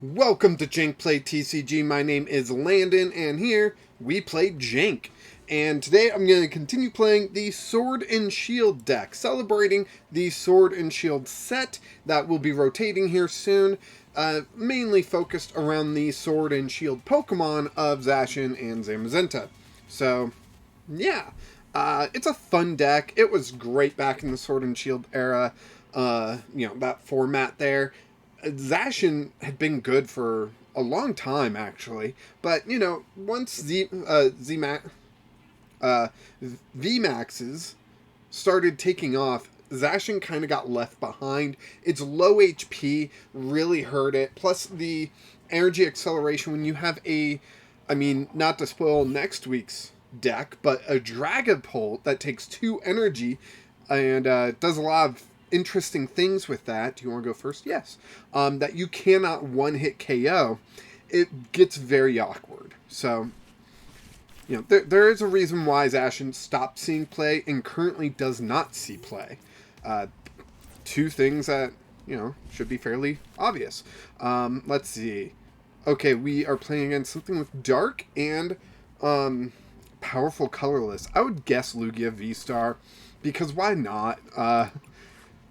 Welcome to Jank Play TCG. My name is Landon, and here we play Jank. And today I'm going to continue playing the Sword and Shield deck, celebrating the Sword and Shield set that will be rotating here soon, mainly focused around the Sword and Shield Pokemon of Zacian and Zamazenta. So, yeah, it's a fun deck. It was great back in the Sword and Shield era, that format there. Zacian had been good for a long time, actually, but, once VMAXs started taking off, Zacian kind of got left behind. Its low HP really hurt it, plus the energy acceleration when you have not to spoil next week's deck, but a Dragapult that takes 2 energy and does a lot of interesting things with that. Do you want to go first? Yes. That you cannot one-hit KO. It gets very awkward. So, there is a reason why Zacian stopped seeing play and currently does not see play. 2 things that, should be fairly obvious. Let's see. Okay, we are playing against something with dark and powerful colorless. I would guess Lugia V-Star, because why not?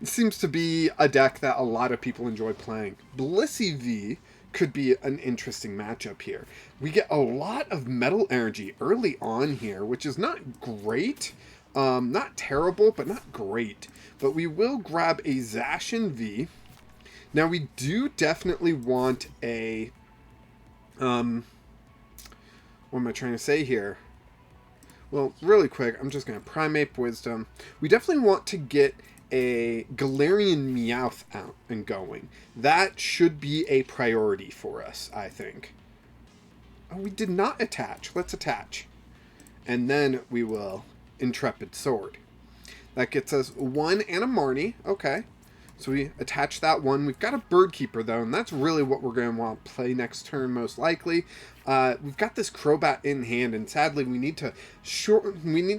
It seems to be a deck that a lot of people enjoy playing. Blissey V could be an interesting matchup here. We get a lot of metal energy early on here, which is not great. Not terrible, but not great. But we will grab a Zacian V. Now, we do definitely want a... what am I trying to say here? Well, really quick, I'm just going to Primate Wisdom. We definitely want to get a Galarian Meowth out and going. That should be a priority for us, I think. Oh, we did not attach. Let's attach. And then we will Intrepid Sword. That gets us 1 and a Marnie. Okay. So we attach that one. We've got a Bird Keeper, though, and that's really what we're going to want to play next turn, most likely. We've got this Crobat in hand, and sadly, we need to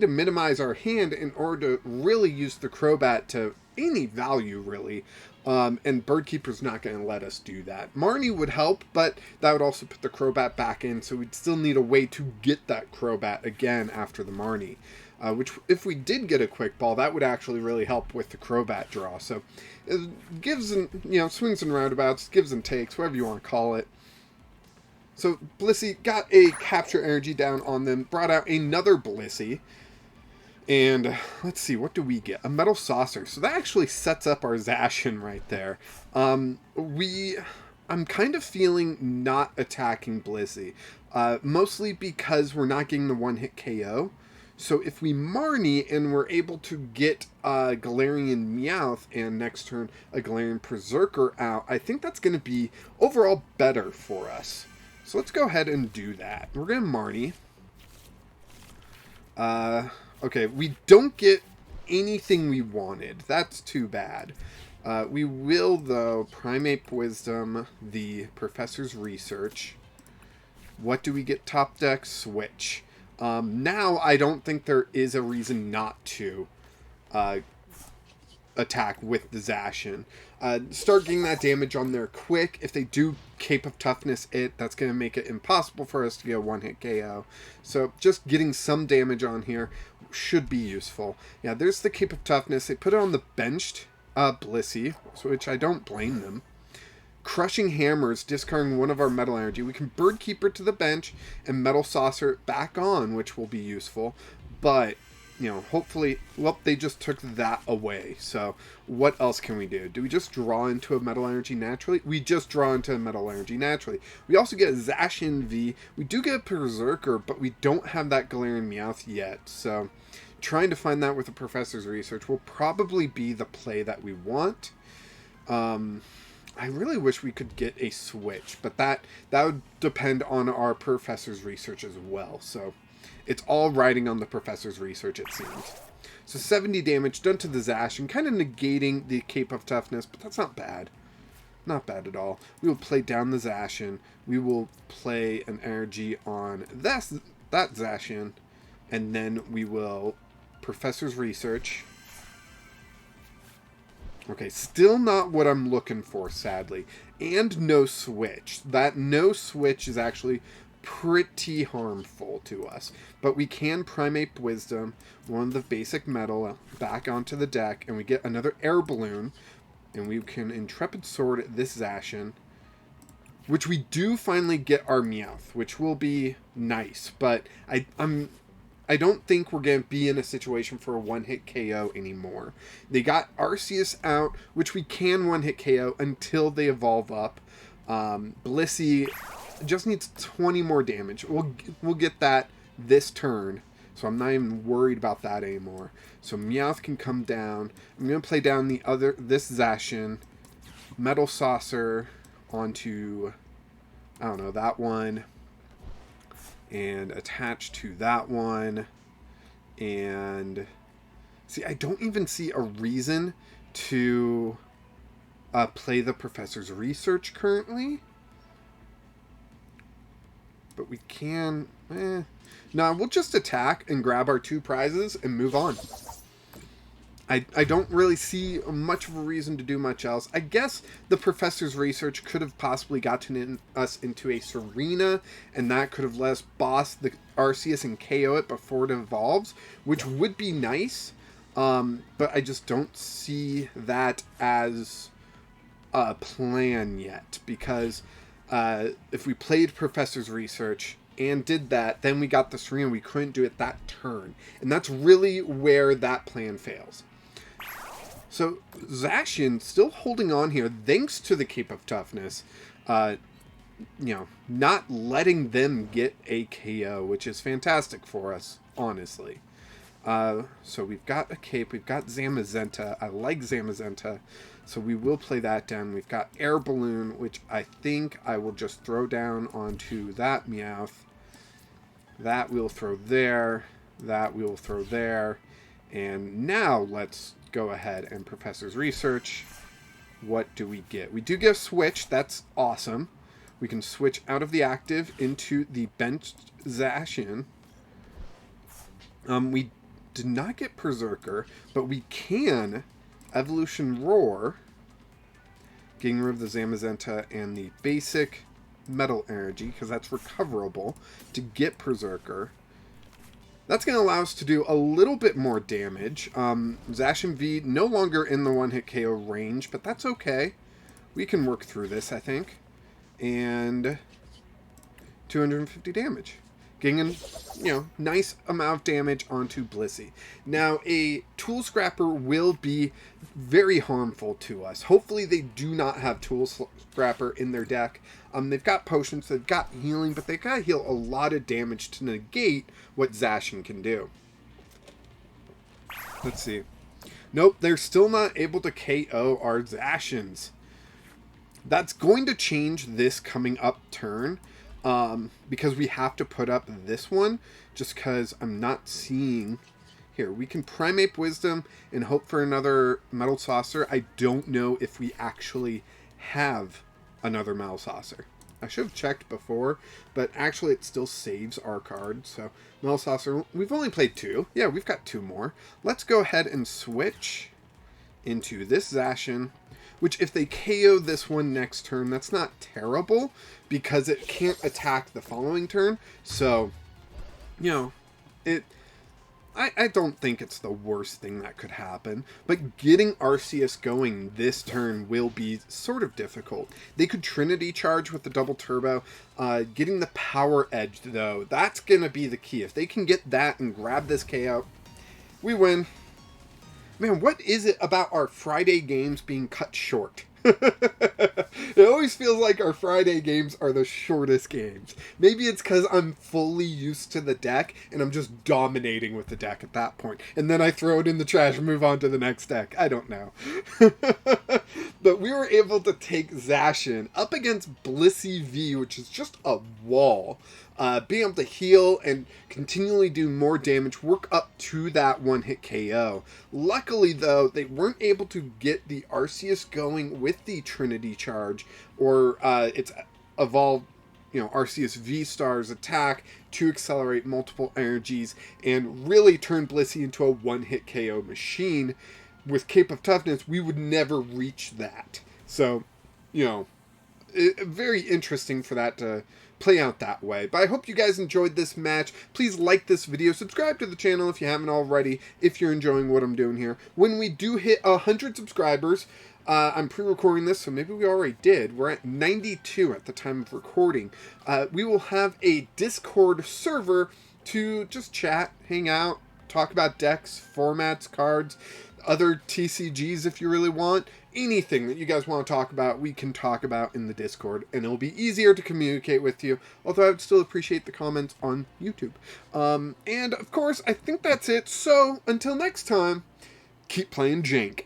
minimize our hand in order to really use the Crobat to any value, really. And Bird Keeper's not going to let us do that. Marnie would help, but that would also put the Crobat back in, so we'd still need a way to get that Crobat again after the Marnie. Which, if we did get a Quick Ball, that would actually really help with the Crobat draw. So, it gives and, swings and roundabouts, gives and takes, whatever you want to call it. So, Blissey got a Capture Energy down on them, brought out another Blissey. And, let's see, what do we get? A Metal Saucer. So, that actually sets up our Zacian right there. I'm kind of feeling not attacking Blissey. Mostly because we're not getting the one-hit KO. So if we Marnie and we're able to get a Galarian Meowth and next turn a Galarian Perrserker out, I think that's going to be overall better for us. So let's go ahead and do that. We're going to Marnie. Okay, we don't get anything we wanted. That's too bad. We will, though, Primate Wisdom, the Professor's Research. What do we get top deck? Switch. Now, I don't think there is a reason not to attack with the Zacian. Start getting that damage on there quick. If they do Cape of Toughness that's going to make it impossible for us to get a one-hit KO. So just getting some damage on here should be useful. Yeah, there's the Cape of Toughness. They put it on the benched Blissey, which I don't blame them. Crushing Hammers, discarding one of our Metal Energy. We can Bird Keeper to the bench and Metal Saucer back on, which will be useful. But, hopefully... Well, they just took that away. So, what else can we do? Do we just draw into a Metal Energy naturally? We just draw into a Metal Energy naturally. We also get a Zacian V. We do get a Perrserker, but we don't have that Galarian Meowth yet. So, trying to find that with the Professor's Research will probably be the play that we want. I really wish we could get a switch, but that would depend on our Professor's Research as well. So it's all riding on the Professor's Research, it seems. So 70 damage done to the Zacian, kind of negating the Cape of Toughness, but that's not bad. Not bad at all. We will play down the Zacian. We will play an energy on that Zacian, and then we will Professor's Research. Okay, still not what I'm looking for, sadly. And no switch. That no switch is actually pretty harmful to us. But we can Primate Wisdom, one of the basic metal, back onto the deck, and we get another Air Balloon, and we can Intrepid Sword this Zacian, which we do finally get our Meowth, which will be nice. But I don't think we're going to be in a situation for a one-hit KO anymore. They got Arceus out, which we can one-hit KO until they evolve up. Blissey just needs 20 more damage. We'll get that this turn, so I'm not even worried about that anymore. So Meowth can come down. I'm going to play down this Zacian, Metal Saucer onto, I don't know, that one, and attach to that one. And see, I don't even see a reason to play the Professor's Research currently. But we can... No, we'll just attack and grab our 2 prizes and move on. I don't really see much of a reason to do much else. I guess the Professor's Research could have possibly gotten us into a Serena, and that could have let us boss the Arceus and KO it before it evolves, which would be nice. But I just don't see that as a plan yet, because if we played Professor's Research and did that, then we got the Serena, we couldn't do it that turn. And that's really where that plan fails. So Zacian still holding on here, thanks to the Cape of Toughness, not letting them get a KO, which is fantastic for us, honestly. So we've got a Cape, we've got Zamazenta. I like Zamazenta, so we will play that down. We've got Air Balloon, which I think I will just throw down onto that Meowth. That we'll throw there. That we'll throw there. And now let's go ahead and Professor's Research. What do we get? We do get a switch. That's awesome. We can switch out of the active into the benched Zacian. We did not get Perrserker, but we can Evolution Roar, getting rid of the Zamazenta and the basic Metal Energy, because that's recoverable, to get Perrserker. That's going to allow us to do a little bit more damage. Zacian V no longer in the one-hit KO range, but that's okay. We can work through this, I think. And 250 damage. Getting a, nice amount of damage onto Blissey. Now, a Tool Scrapper will be very harmful to us. Hopefully they do not have Tool Scrapper in their deck. They've got potions, they've got healing, but they've got to heal a lot of damage to negate what Zacian can do. Let's see. Nope, they're still not able to KO our Zacians. That's going to change this coming up turn. Because we have to put up this one, just because I'm not seeing... Here, we can Primate Wisdom and hope for another Metal Saucer. I don't know if we actually have another Metal Saucer. I should have checked before, but actually it still saves our card. So, Metal Saucer, we've only played 2. Yeah, we've got 2 more. Let's go ahead and switch into this Zacian, which if they KO this one next turn, that's not terrible, because it can't attack the following turn. So, I don't think it's the worst thing that could happen, but getting Arceus going this turn will be sort of difficult. They could Trinity Charge with the double turbo. Getting the Power Edge, though, that's going to be the key. If they can get that and grab this KO, we win. Man, what is it about our Friday games being cut short? It always feels like our Friday games are the shortest games. Maybe it's because I'm fully used to the deck and I'm just dominating with the deck at that point. And then I throw it in the trash and move on to the next deck. I don't know. But we were able to take Zacian up against Blissey V, which is just a wall. Being able to heal and continually do more damage, work up to that one-hit KO. Luckily, though, they weren't able to get the Arceus going with the Trinity Charge, or its evolved, Arceus V-Star's attack to accelerate multiple energies and really turn Blissey into a one-hit KO machine. with Cape of Toughness, we would never reach that. So, you know, very interesting for that to play out that way. But I hope you guys enjoyed this match. Please like this video, subscribe to the channel if you haven't already, if you're enjoying what I'm doing here. When we do hit 100 subscribers, I'm pre-recording this, so maybe we already did. We're at 92 at the time of recording. We will have a Discord server to just chat, hang out, talk about decks, formats, cards, other TCGs if you really want. Anything that you guys want to talk about, we can talk about in the Discord, and it'll be easier to communicate with you, although I would still appreciate the comments on YouTube. And, of course, I think that's it. So, until next time, keep playing Jank.